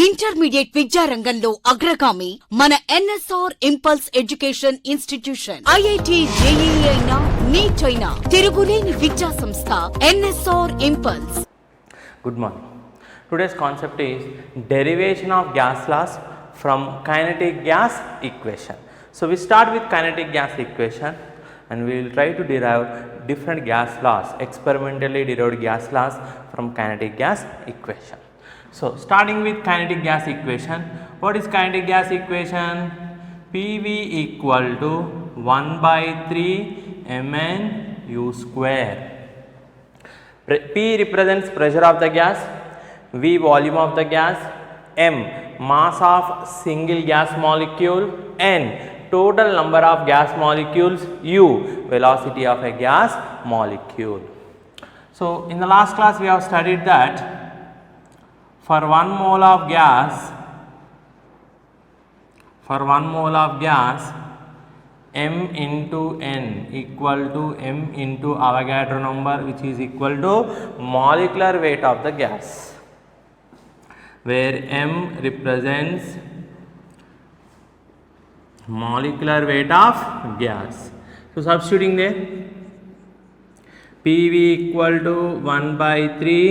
Intermediate విద్యారంగంలో అగ్రగామి మన NSR impulse education institution. IIT, JEE అయినా, నీట్ అయినా తిరుగులేని విద్యా సంస్థ NSR impulse. Good morning. Today's concept is derivation of gas laws from kinetic gas equation. So we start with kinetic gas equation and we will try to derive different gas laws, experimentally derived gas laws from kinetic gas equation. So starting with kinetic gas equation, what is kinetic gas equation? PV equal to 1 by 3 mn u square. P represents pressure of the gas, V volume of the gas, M mass of single gas molecule, N total number of gas molecules, U velocity of a gas molecule. So in the last class we have studied that for 1 mole of gas, m into n equal to m into Avogadro number, which is equal to molecular weight of the gas, where m represents molecular weight of gas. So substituting there, PV equal to 1 by 3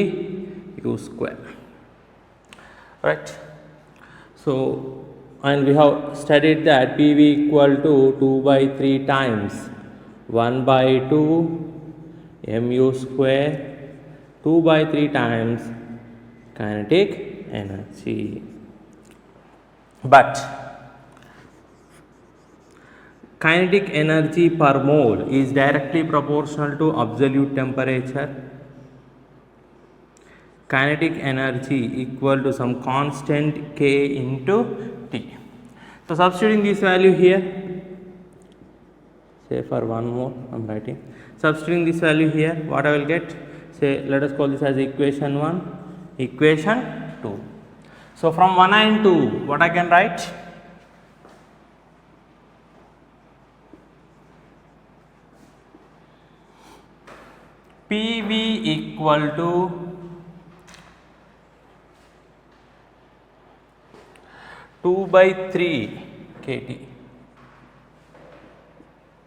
u square, right? So and we have studied that PV equal to 2 by 3 times 1 by 2 mu square, 2 by 3 times kinetic energy. But kinetic energy per mole is directly proportional to absolute temperature. Kinetic energy equal to some constant K into T. So substituting this value here, say for 1 mole I am writing, substituting this value here, what I will get, say let us call this as equation 1, equation 2. So from 1 and 2 what I can write? PV equal to 2 by 3 kT.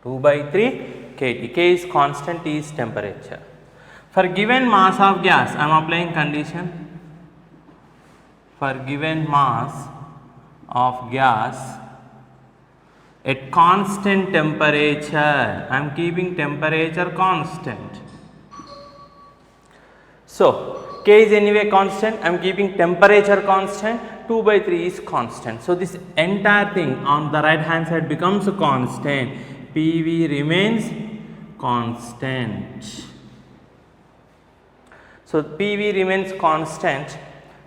2 by 3 kT. K is constant, T is temperature. For given mass of gas, I am applying condition. For given mass of gas at constant temperature, I am keeping temperature constant. So K is anyway constant, I am keeping temperature constant, 2 by 3 is constant. So this entire thing on the right hand side becomes a constant. PV remains constant. So PV remains constant,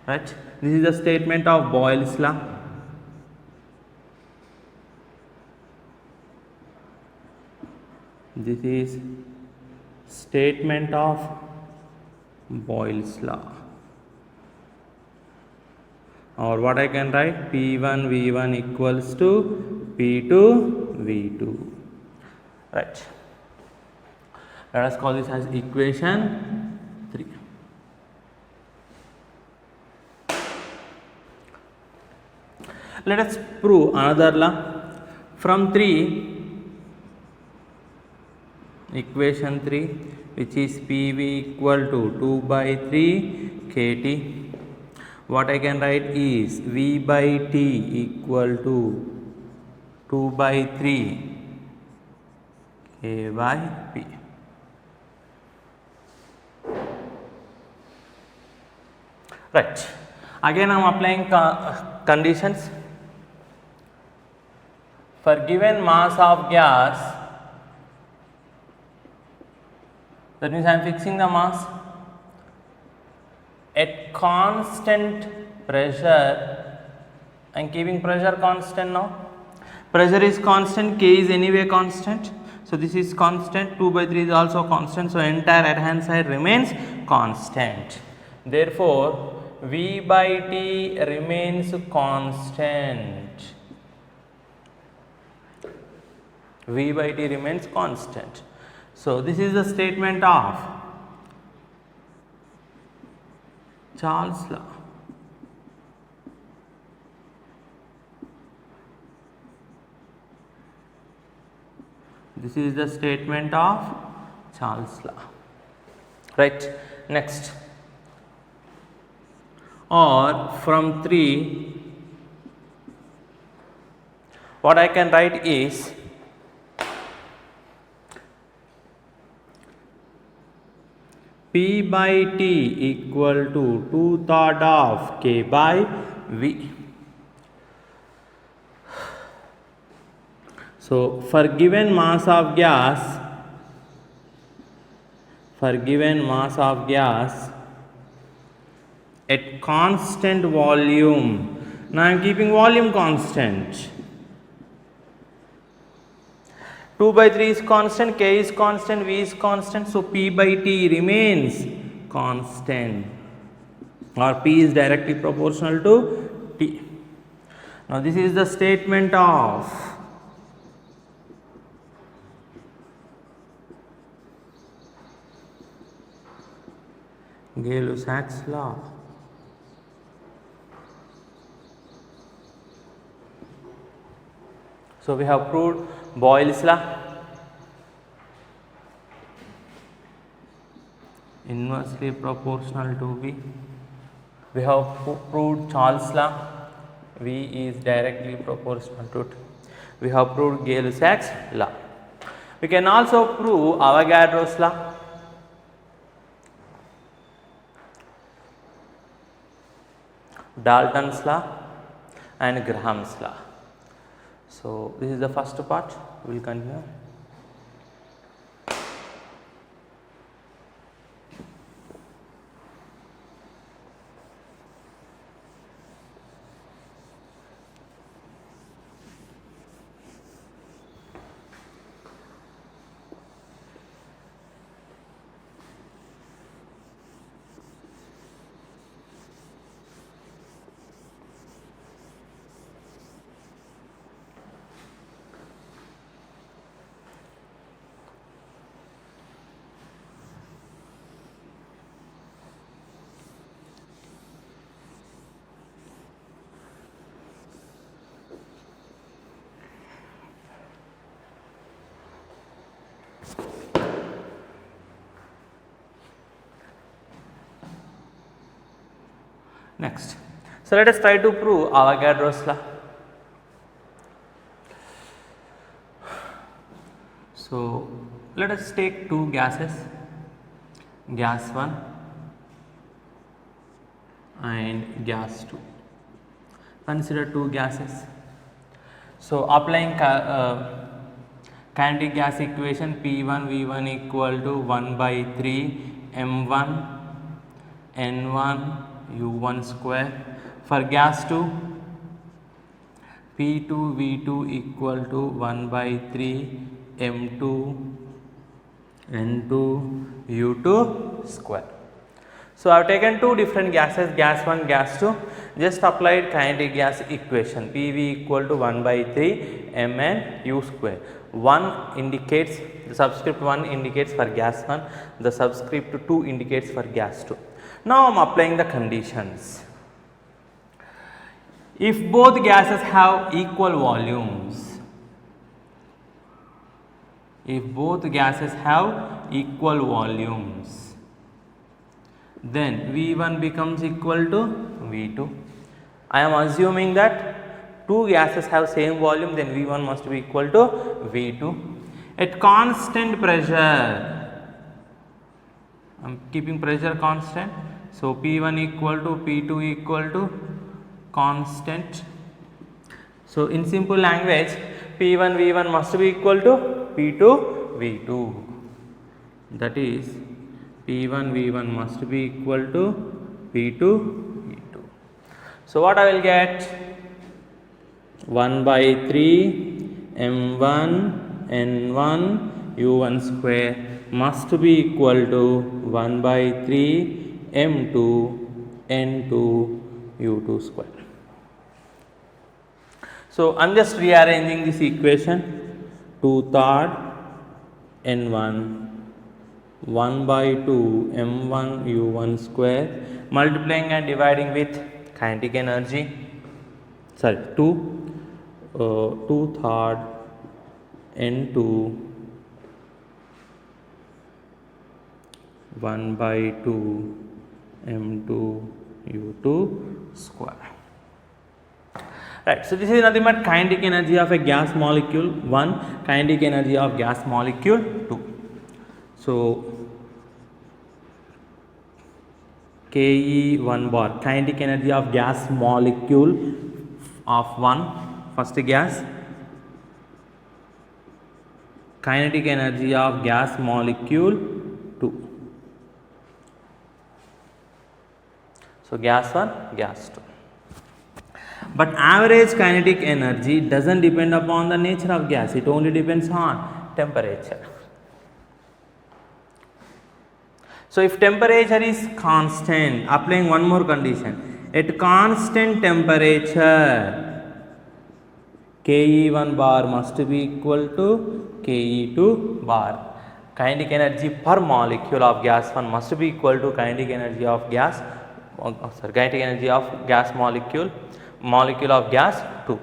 right? This is the statement of Boyle's law. This is statement of Boyle's law. Or what I can write, P1 V1 equals to P2 V2, right? Let us call this as equation 3. Let us prove another law from 3, equation 3, which is PV equal to 2 by 3 kT. What I can write is V by T equal to 2 by 3 K by P. Right. Again I am applying conditions. For given mass of gas, that means I am fixing the mass at constant pressure. I am keeping pressure constant now. Pressure is constant, K is anyway constant. So this is constant, 2 by 3 is also constant. So entire right hand side remains constant. Therefore V by T remains constant. V by T remains constant. So this is the statement of Charles' law. This is the statement of Charles' law. Right. Next, or from 3, what I can write is P by T equal to 2/3 of K by V. So, for given mass of gas, at constant volume, now I am keeping volume constant. 2 by 3 is constant, K is constant, V is constant. So, P by T remains constant, or P is directly proportional to T. Now, this is the statement of Gay-Lussac's law. So, we have proved Boyle's law, inversely proportional to V. We have proved Charles' law, V is directly proportional to T. We have proved Gay-Lussac's law. We can also prove Avogadro's law. Dalton's law and Graham's law. So, this is the first part, we will continue. Next, so let us try to prove Avogadro's law. So, let us take two gases, gas 1 and gas 2. Consider two gases. So, applying kinetic gas equation, P1 V1 equal to 1 by 3 M1 N1 U1 square. For gas 2, P2 V2 equal to 1 by 3 M2 N2 U2 square. So, I have taken two different gases, gas 1, gas 2, just applied kinetic gas equation, PV equal to 1 by 3 Mn U square. 1 indicates, the subscript 1 indicates for gas 1, the subscript 2 indicates for gas 2. Now, I am applying the conditions. If both gases have equal volumes, then V1 becomes equal to V2. I am assuming that two gases have same volume, then V1 must be equal to V2. At constant pressure, I am keeping pressure constant. So, P1 equal to P2 equal to constant. So, in simple language, P1 V1 must be equal to P2 V2. That is, P1 V1 must be equal to P2 V2. So, what I will get? 1 by 3 M1 N1 U1 square must be equal to 1 by 3 M2 N2 U2 square. So, I am just rearranging this equation, 2/3 N1 1 by 2 M1 U1 square, multiplying and dividing with kinetic energy, 2/3 N2 1 by 2 m2 u2 square. Right, so this is nothing but kinetic energy of a gas molecule 1, kinetic energy of gas molecule 2. So Ke1 bar, kinetic energy of gas molecule of 1, first gas, kinetic energy of gas molecule 2. So gas 1, gas 2. But average kinetic energy doesn't depend upon the nature of gas, it only depends on temperature. So if temperature is constant, applying one more condition, at constant temperature, Ke1 bar must be equal to Ke2 bar. Kinetic energy per molecule of gas 1 must be equal to kinetic energy of gas, kinetic energy of gas molecule of gas 2,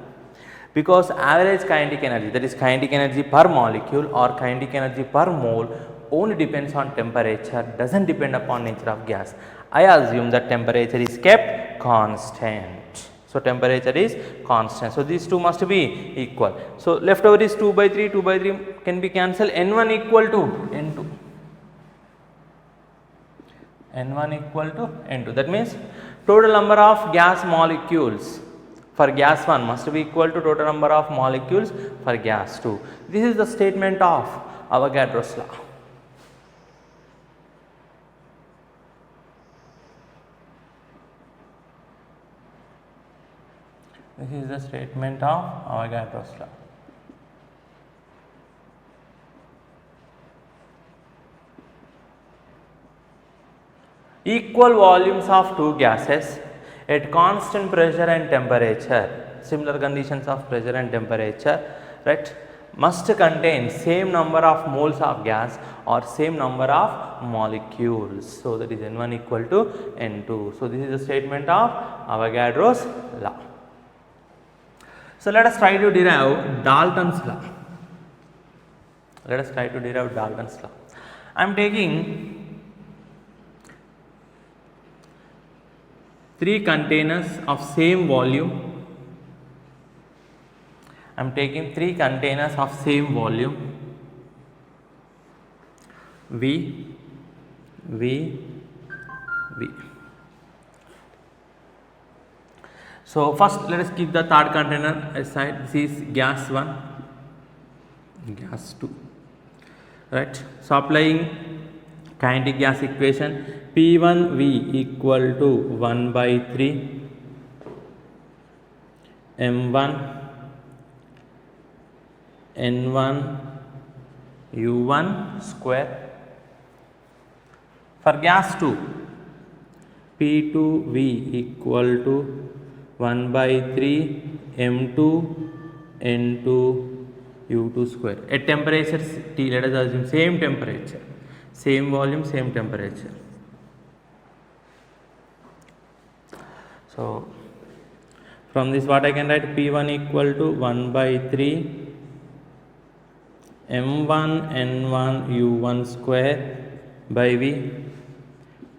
because average kinetic energy, that is kinetic energy per molecule or kinetic energy per mole, only depends on temperature, doesn't depend upon nature of gas. I assume that temperature is kept constant. So temperature is constant. So these two must be equal. So leftover is 2 by 3, 2 by 3 can be cancelled, N1 equal to N2. N1 equal to N2. That means total number of gas molecules for gas 1 must be equal to total number of molecules for gas 2. This is the statement of Avogadro's law. This is the statement of Avogadro's law. Equal volumes of two gases at constant pressure and temperature, similar conditions of pressure and temperature, right, must contain same number of moles of gas or same number of molecules. So that is N1 equal to N2. So this is the statement of Avogadro's law. So let us try to derive Dalton's law. Let us try to derive Dalton's law. I am taking 3 containers of same volume. I am taking 3 containers of same volume, V, V, V. So first let us keep the third container aside. This is gas 1, gas 2, right. So applying kinetic gas equation, P1V equal to 1 by 3 M1 N1 U1 square. For gas 2, P2V equal to 1 by 3 M2 N2 U2 square. At temperature T, let us assume same temperature, same volume, same temperature. So from this what I can write, P1 equal to 1 by 3 M1 N1 U1 square by V,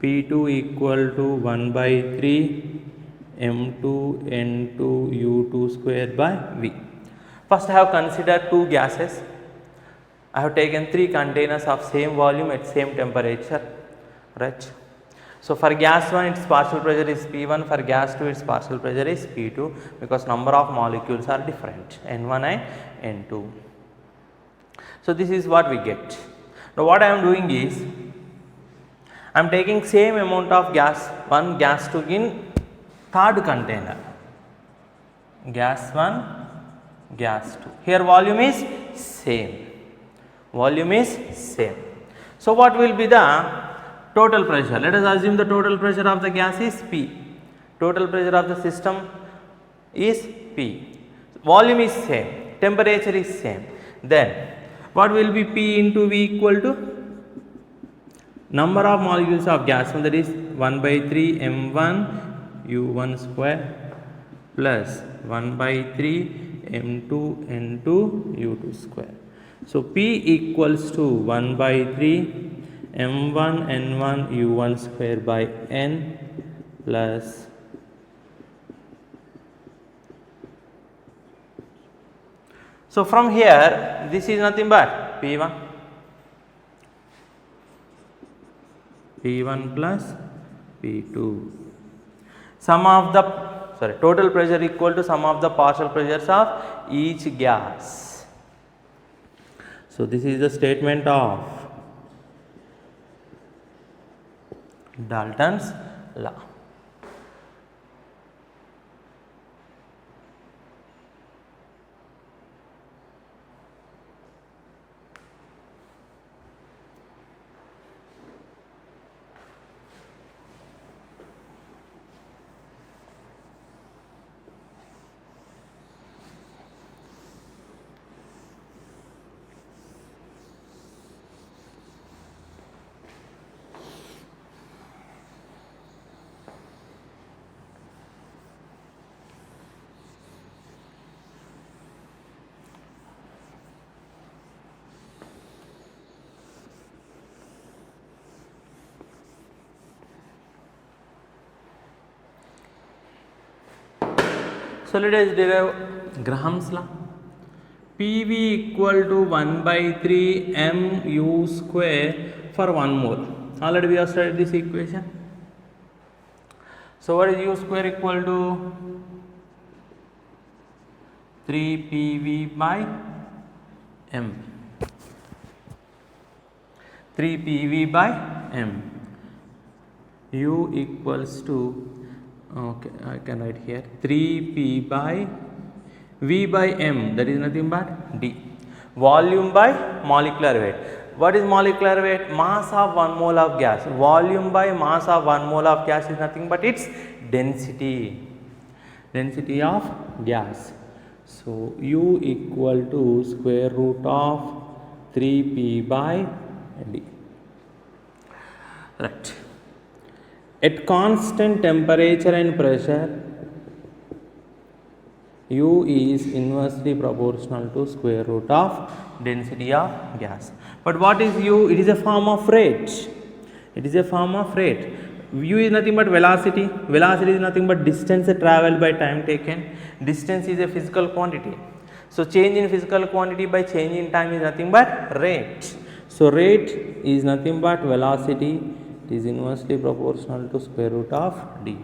P2 equal to 1 by 3 M2 N2 U2 square by V. First I have considered two gases. I have taken 3 containers of same volume at same temperature, right. So for gas 1 its partial pressure is P1, for gas 2 its partial pressure is P2, because number of molecules are different, N1 and N2. So this is what we get. Now what I am doing is, I am taking same amount of gas 1, gas 2 in third container, gas 1, gas 2. Here volume is same, volume is same. So what will be the total pressure? Let us assume the total pressure of the gas is P, total pressure of the system is P, volume is same, temperature is same. Then what will be P into V equal to number of molecules of gas 1, that is 1 by 3 M1 U1 square plus 1 by 3 M2 N2 U2 square. So P equals to 1 by 3 m1 n1 u1 square by n plus so from here this is nothing but P1 plus P2. Sum of the total pressure equal to sum of the partial pressures of each gas. So this is the statement of Dalton's law. So let us derive Graham's law. PV equal to 1 by 3 mu square for 1 mole. Already we have studied this equation. So what is u square equal to 3 PV by m. 3 PV by m. U equals to, okay, I can write here 3P by V by m, that is nothing but D. Volume by molecular weight. What is molecular weight? Mass of 1 mole of gas. Volume by mass of 1 mole of gas is nothing but its density. Density of gas. So U equal to square root of 3P by D. Right. At constant temperature and pressure, U is inversely proportional to square root of density of gas. But what is U? It is a form of rate. It is a form of rate. U is nothing but velocity. Velocity is nothing but distance travelled by time taken. Distance is a physical quantity. So change in physical quantity by change in time is nothing but rate. So rate is nothing but velocity. It is inversely proportional to square root of D.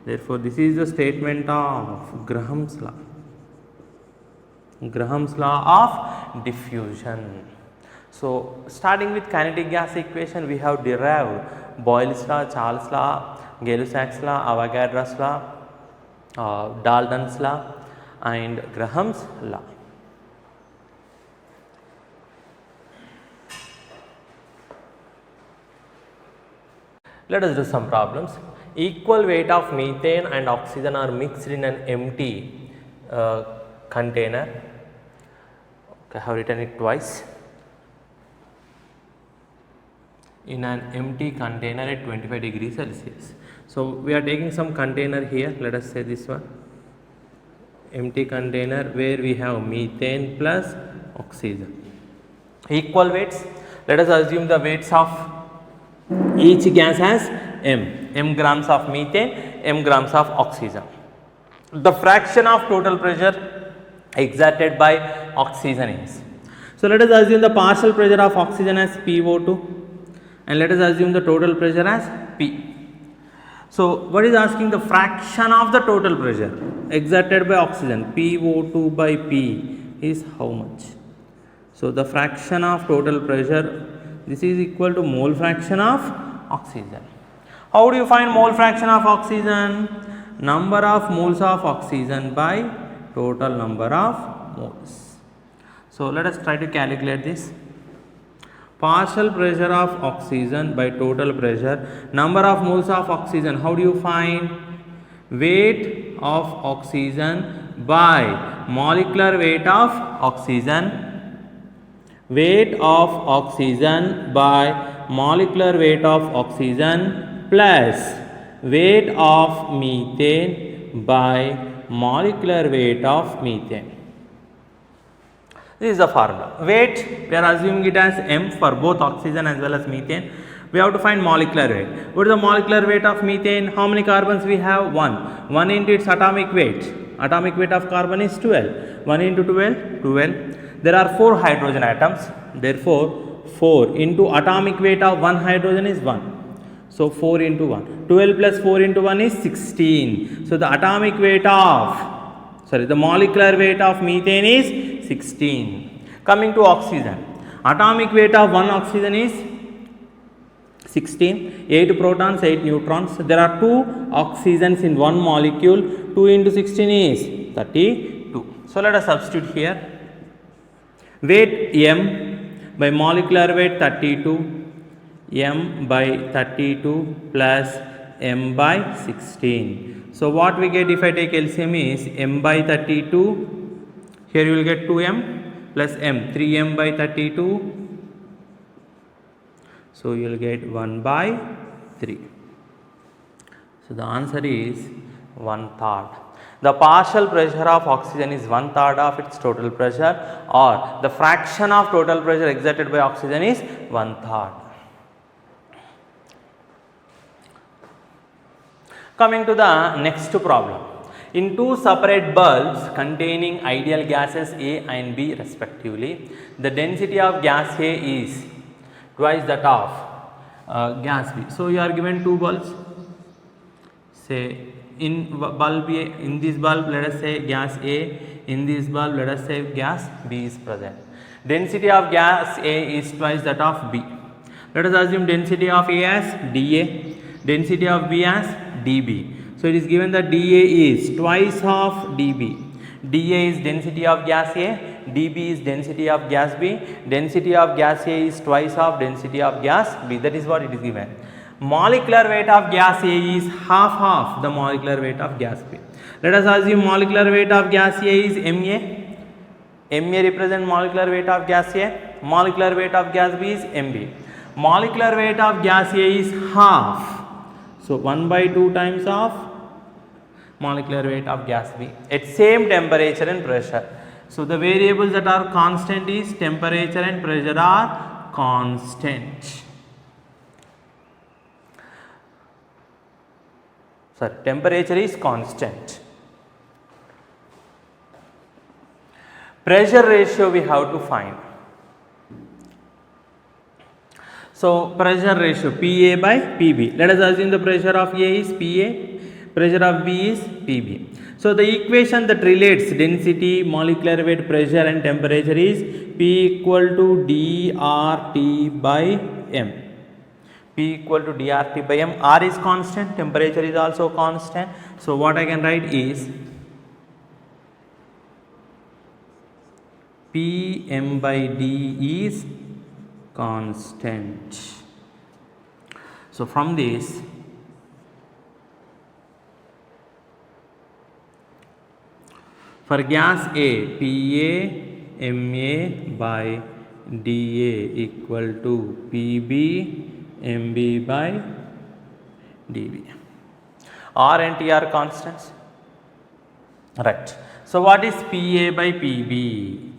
Therefore, this is the statement of Graham's law. Graham's law of diffusion. So, starting with kinetic gas equation, we have derived Boyle's law, Charles' law, Gay-Lussac's law, Avogadro's law, Dalton's law and Graham's law. Let us do some problems. Equal weight of methane and oxygen are mixed in an empty container. Okay, I have written it twice. In an empty container at 25 degrees Celsius. So, we are taking some container here, let us say this one. Empty container where we have methane plus oxygen. Equal weights. Let us assume the weights of each gas as m grams of methane, m grams of oxygen. The fraction of total pressure exerted by oxygen is. So, let us assume the partial pressure of oxygen as PO2 and let us assume the total pressure as P. So, what is asking the fraction of the total pressure exerted by oxygen PO2 by P is how much? So, the fraction of total pressure, this is equal to mole fraction of oxygen. How do you find mole fraction of oxygen? Number of moles of oxygen by total number of moles. So, let us try to calculate this. Partial pressure of oxygen by total pressure, number of moles of oxygen. How do you find? Weight of oxygen by molecular weight of oxygen. Weight of oxygen by molecular weight of oxygen plus weight of methane by molecular weight of methane. This is the formula. Weight, we are assuming it as m for both oxygen as well as methane. We have to find molecular weight. What is the molecular weight of methane? How many carbons we have? 1. 1 into its atomic weight. Atomic weight of carbon is 12. 1 into 12, 12. There are 4 hydrogen atoms. Therefore, 4 into atomic weight of 1 hydrogen is 1. So 4 into 1. 12 plus 4 into 1 is 16. So the atomic weight of, the molecular weight of methane is 16. Coming to oxygen. Atomic weight of 1 oxygen is 16. 8 protons, 8 neutrons. There are 2 oxygens in one molecule. 2 into 16 is 32. So let us substitute here. Weight M by molecular weight 32. M by 32 plus M by 16. So what we get if I take LCM is M by 32. Here you will get 2M plus M. 3M by 32. So you will get 1 by 3. So the answer is 1/3. The partial pressure of oxygen is 1/3 of its total pressure, or the fraction of total pressure exerted by oxygen is 1/3. Coming to the next problem. In 2 separate bulbs containing ideal gases A and B respectively, the density of gas A is twice that of gas B. So you are given 2 bulbs. Say in bulb A, in this bulb let us say gas A, in this bulb let us say gas B is present. Density of gas A is twice that of B. Let us assume density of A as dA, density of B as dB. So it is given that dA is twice of dB. dA is density of gas A, dB is density of gas B. Density of gas A is twice of density of gas B. That is what it is given. Molecular weight of gas A is half of the molecular weight of gas B. Let us assume molecular weight of gas A is Ma. Ma represent molecular weight of gas A. Molecular weight of gas B is Mb. Molecular weight of gas A is half. So 1 by 2 times of molecular weight of gas B at same temperature and pressure. So the variables that are constant is temperature and pressure are constant. Temperature is constant. Pressure ratio we have to find. So pressure ratio PA by PB. Let us assume the pressure of A is PA, pressure of B is PB. So the equation that relates density, molecular weight, pressure and temperature is P equal to dRT by M. P equal to dRT by M. R is constant, temperature is also constant. So what I can write is Pm by D is constant. So from this for gas A, PA Ma by dA equal to PB Mb by dB. R and T are constants. Right. So what is PA by PB?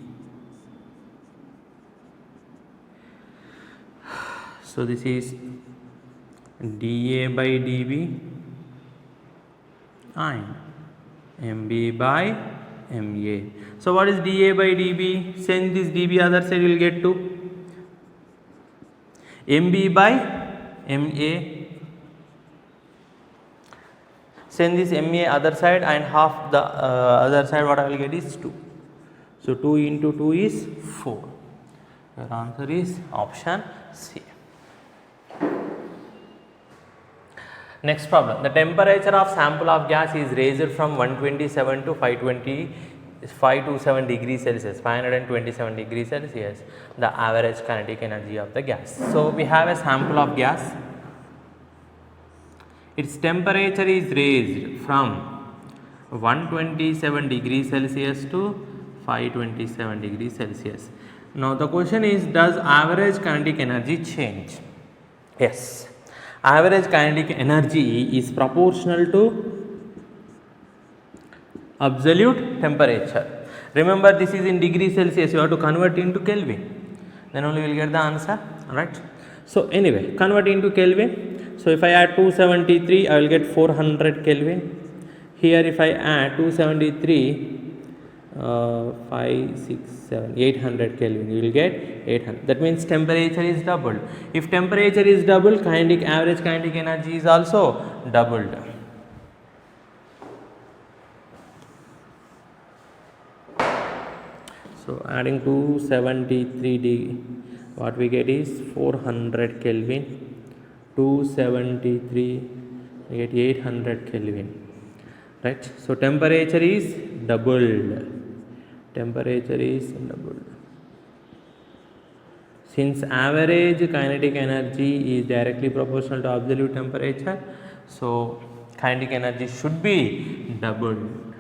So this is dA by dB and Mb by Ma. So what is dA by dB? Send this dB other side, you will get to Mb by Ma. Send this Ma other side and half the other side, what I will get is 2. So 2 into 2 is 4. Your answer is option C. Next problem. The temperature of sample of gas is raised from 127 to 527 degrees Celsius, 527 degrees Celsius, the average kinetic energy of the gas. So we have a sample of gas. Its temperature is raised from 127 degrees Celsius to 527 degrees Celsius. Now the question is, does average kinetic energy change? Yes. Average kinetic energy is proportional to absolute temperature. Remember, this is in degrees Celsius, you have to convert into Kelvin, then only you will get the answer, right? So anyway, convert into Kelvin. So if I add 273, I will get 400 Kelvin. Here if I add 273, 5, 6, 7, 800 Kelvin, you will get 800. That means temperature is doubled. If temperature is doubled, average kinetic energy is also doubled. So adding 273, what we get is 400 Kelvin. 273, we get 800 Kelvin. Right? So temperature is doubled. Temperature is doubled. Since average kinetic energy is directly proportional to absolute temperature, so kinetic energy should be doubled.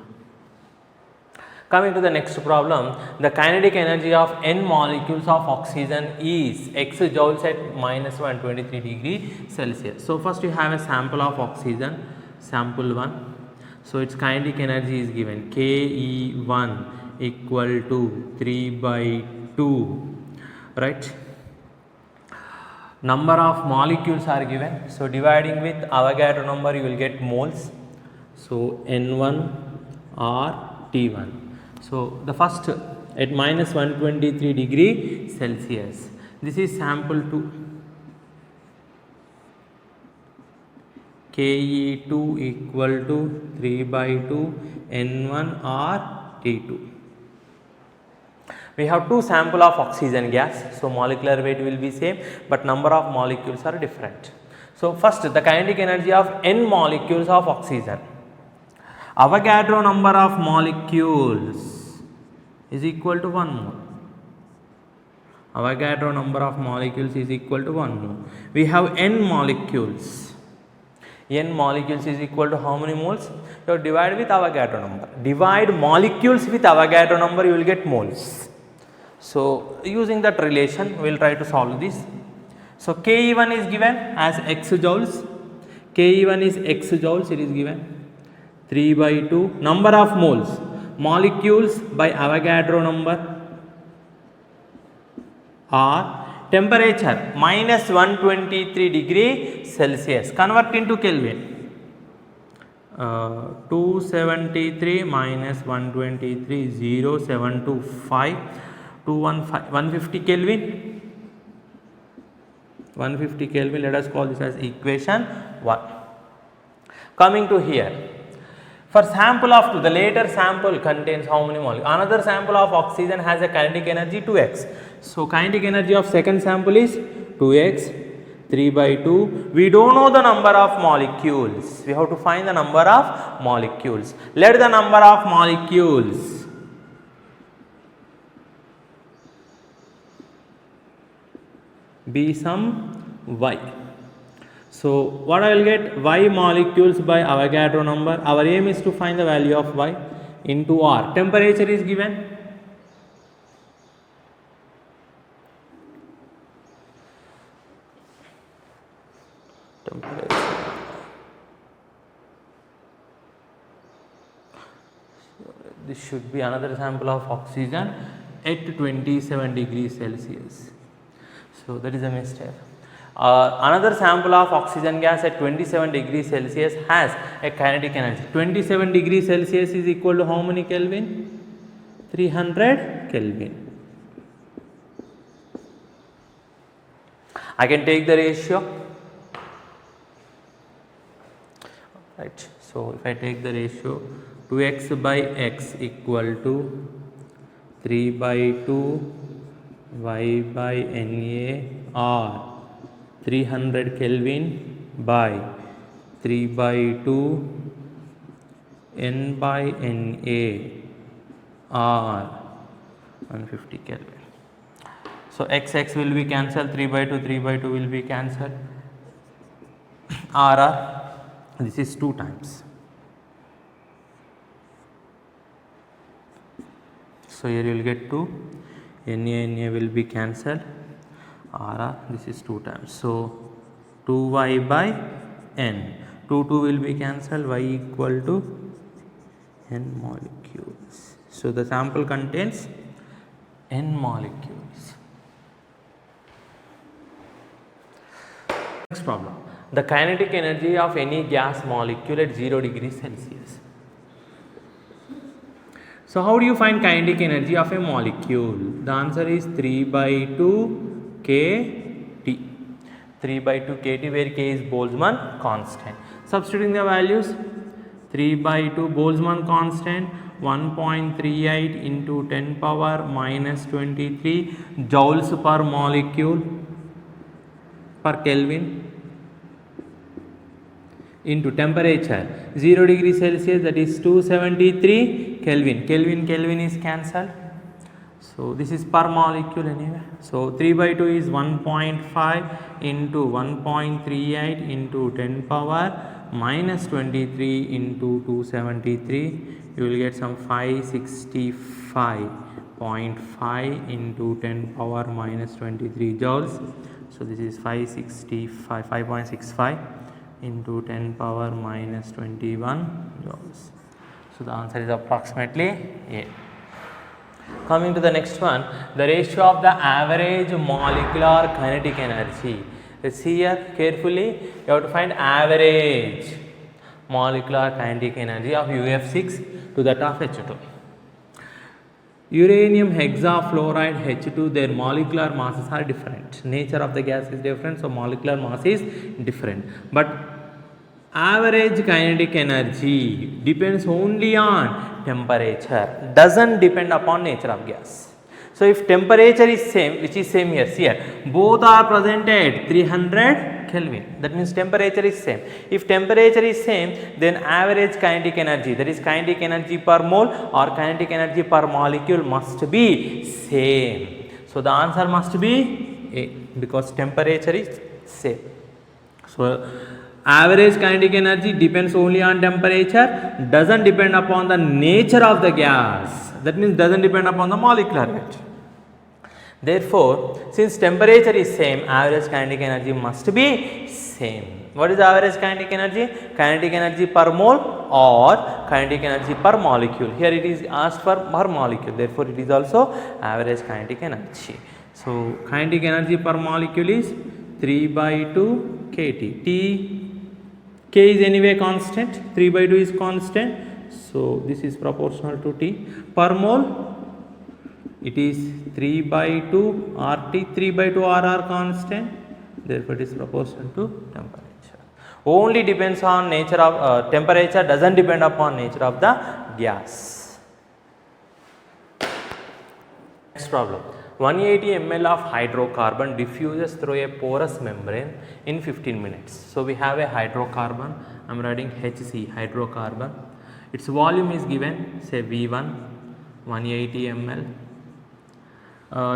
Coming to the next problem, the kinetic energy of n molecules of oxygen is x joules at minus 123 degree Celsius. So first you have a sample of oxygen, sample 1. So its kinetic energy is given Ke1 equal to 3 by 2, right? Number of molecules are given. So dividing with Avogadro number, you will get moles. So N1 or T1. So the first at minus 123 degree Celsius. This is sample 2. Ke2 equal to 3 by 2 N1 or T2. We have two sample of oxygen gas, so molecular weight will be same, but number of molecules are different. So first the kinetic energy of n molecules of oxygen. Avogadro number of molecules is equal to 1 mole. Avogadro number of molecules is equal to 1 mole. We have n molecules. N molecules is equal to how many moles? You divide with Avogadro number. Divide molecules with Avogadro number, you will get moles. So using that relation, we will try to solve this. So Ke1 is given as x joules. Ke1 is x joules, it is given 3 by 2. Number of moles, molecules by Avogadro number, or temperature minus 123 degree Celsius. Convert into Kelvin. 273 minus 123, 0725, 215, 150 Kelvin. 150 Kelvin, let us call this as equation 1. Coming to here, for sample of 2, the later sample contains how many molecules? Another sample of oxygen has a kinetic energy 2x. So kinetic energy of second sample is 2x, 3 by 2. We don't know the number of molecules. We have to find the number of molecules. Let the number of molecules be some y. So what I will get? Y molecules by Avogadro number. Our aim is to find the value of y into R. Temperature is given. Temperature. So this should be another sample of oxygen at 27 degrees Celsius. So that is a mistake. Another sample of oxygen gas at 27 degrees Celsius has a kinetic energy. 27 degrees Celsius is equal to how many Kelvin? 300 Kelvin. I can take the ratio. Right. So if I take the ratio, 2x by x equal to 3 by 2 y by Na or 300 Kelvin by 3 by 2 n by Na or 150 Kelvin. So x will be cancelled, 3 by 2 will be cancelled, R, this is 2 times. So here you will get 2, Na will be cancelled, R, this is 2 times. So 2y by n, 2 will be cancelled, y equal to n molecules. So the sample contains n molecules. problem. The kinetic energy of any gas molecule at 0 degrees Celsius. So how do you find kinetic energy of a molecule? The answer is 3 by 2 kT. 3 by 2 kT, where k is Boltzmann constant. Substituting the values, 3 by 2 Boltzmann constant, 1.38 into 10 power minus 23 joules per molecule per Kelvin into temperature 0 degree Celsius, that is 273 Kelvin. Kelvin is cancelled. So this is per molecule anyway. So 3 by 2 is 1.5 into 1.38 into 10 power minus 23 into 273. You will get some 565.5 into 10 power minus 23 joules. So this is 565 into 10 power minus 21 joules. So the answer is approximately A. Coming to the next one, the ratio of the average molecular kinetic energy. Let's see here carefully. You have to find average molecular kinetic energy of UF6 to that of H2. Uranium hexafluoride H2, their molecular masses are different. Nature of the gas is different, so molecular mass is different. But average kinetic energy depends only on temperature, doesn't depend upon nature of gas. So if temperature is same, which is same here, both are present at 300 Kelvin, that means temperature is same. If temperature is same, then average kinetic energy, that is kinetic energy per mole or kinetic energy per molecule, must be same. So the answer must be A, because temperature is same. So average kinetic energy depends only on temperature, doesn't depend upon the nature of the gas, that means doesn't depend upon the molecular weight. Therefore, since temperature is same, average kinetic energy must be same. What is the average kinetic energy? Kinetic energy per mole or kinetic energy per molecule. Here it is asked for per molecule, therefore it is also average kinetic energy. So kinetic energy per molecule is 3 by 2 kT. K is anyway constant, 3 by 2 is constant, so this is proportional to T. Per mole, it is 3 by 2 RT, 3 by 2 RR constant, therefore it is proportional to temperature. Only depends on nature of temperature, doesn't depend upon nature of the gas. Next problem. 180 ml of hydrocarbon diffuses through a porous membrane in 15 minutes. So we have a hydrocarbon, I am writing HC, hydrocarbon. Its volume is given, say V1, 180 ml.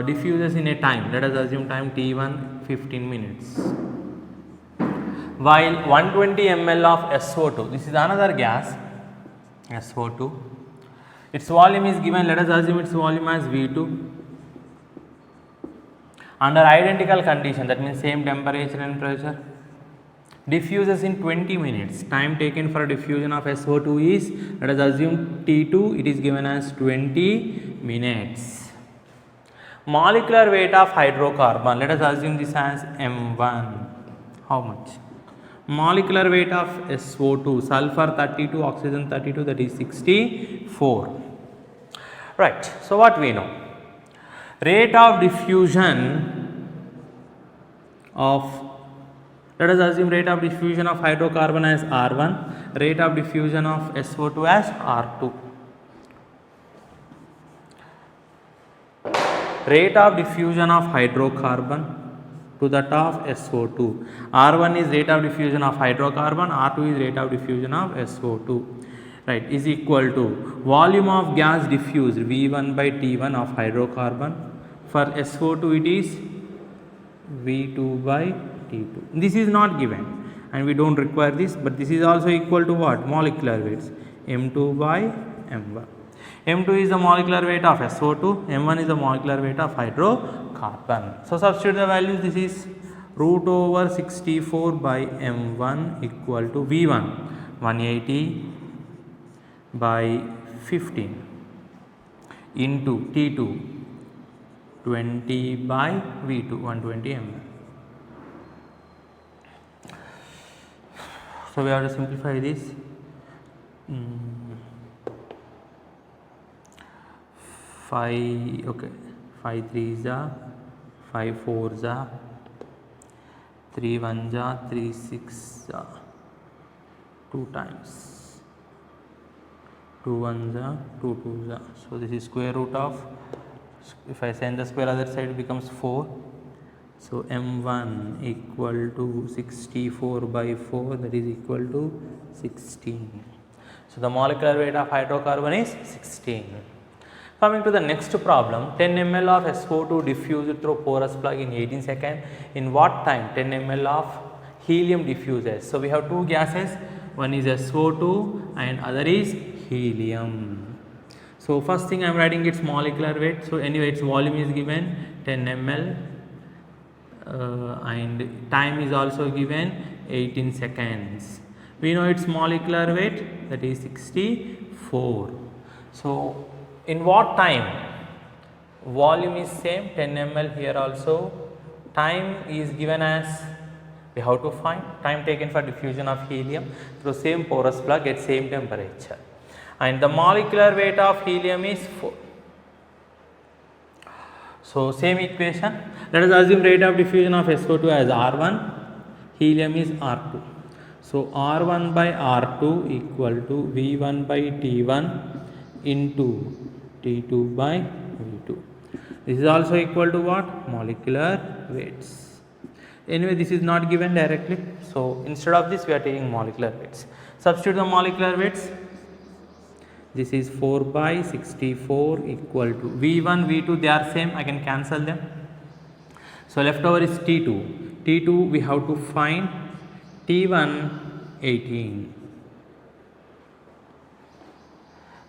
Diffuses in a time, let us assume time T1, 15 minutes. While 120 ml of SO2, this is another gas, SO2. Its volume is given, let us assume its volume as V2. Under identical condition, that means same temperature and pressure, diffuses in 20 minutes. Time taken for diffusion of SO2 is, let us assume T2, it is given as 20 minutes. Molecular weight of hydrocarbon, let us assume this as M1. How much? Molecular weight of SO2, sulfur 32, oxygen 32, that is 64. Right, so what we know? Rate of diffusion of, let us assume rate of diffusion of hydrocarbon as R1, rate of diffusion of SO2 as R2. Rate of diffusion of hydrocarbon to that of SO2. R1 is rate of diffusion of hydrocarbon, R2 is rate of diffusion of SO2. Right, is equal to volume of gas diffused V1 by T1 of hydrocarbon. For SO2 it is V2 by T2. This is not given and we don't require this, but this is also equal to what? Molecular weights, M2 by M1. M2 is the molecular weight of SO2, M1 is the molecular weight of hydrocarbon. So substitute the values, this is root over 64 by M1 equal to V1, 180 by 15 into T2, 20 by V2, 120 ml. So we have to simplify this. 5 okay, 5 3s are 5 4s are 3 1s are 3 6s are 2 times 2 1s are 2 2s are. So this is square root of, if I send the square other side, it becomes 4. So m1 equal to 64 by 4, that is equal to 16. So the molecular weight of hydrocarbon is 16. Coming to the next problem, 10 ml of SO2 diffused through porous plug in 18 seconds. In what time 10 ml of helium diffuses? So we have two gases, one is SO2 and other is helium. So first thing I am writing its molecular weight. So anyway, its volume is given 10 ml and time is also given 18 seconds. We know its molecular weight, that is 64. So in what time? Volume is same, 10 ml here also. Time is given as, we have to find time taken for diffusion of helium through same porous plug at same temperature. And the molecular weight of helium is 4. So same equation. Let us assume rate of diffusion of SO2 as R1, helium is R2. So R1 by R2 equal to V1 by T1 into T2 by V2. This is also equal to what? Molecular weights. Anyway, this is not given directly. So instead of this, we are taking molecular weights. Substitute the molecular weights. This is 4 by 64 equal to V1, V2, they are same, I can cancel them. So leftover is T2. T2 we have to find, T1 18.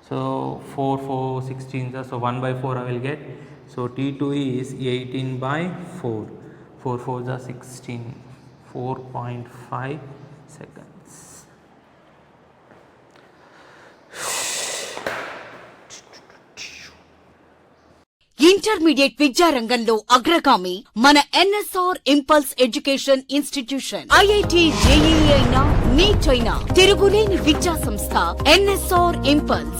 So 4 4 16, so 1 by 4 I will get. So T2 is 18 by 4. 4 4 is 16. 4.5 seconds. Intermediate విద్యారంగంలో అగ్రగామి మన NSR impulse education institution. IIT JEE అయినా neat అయినా తిరుగులేని విద్యా సంస్థ NSR impulse.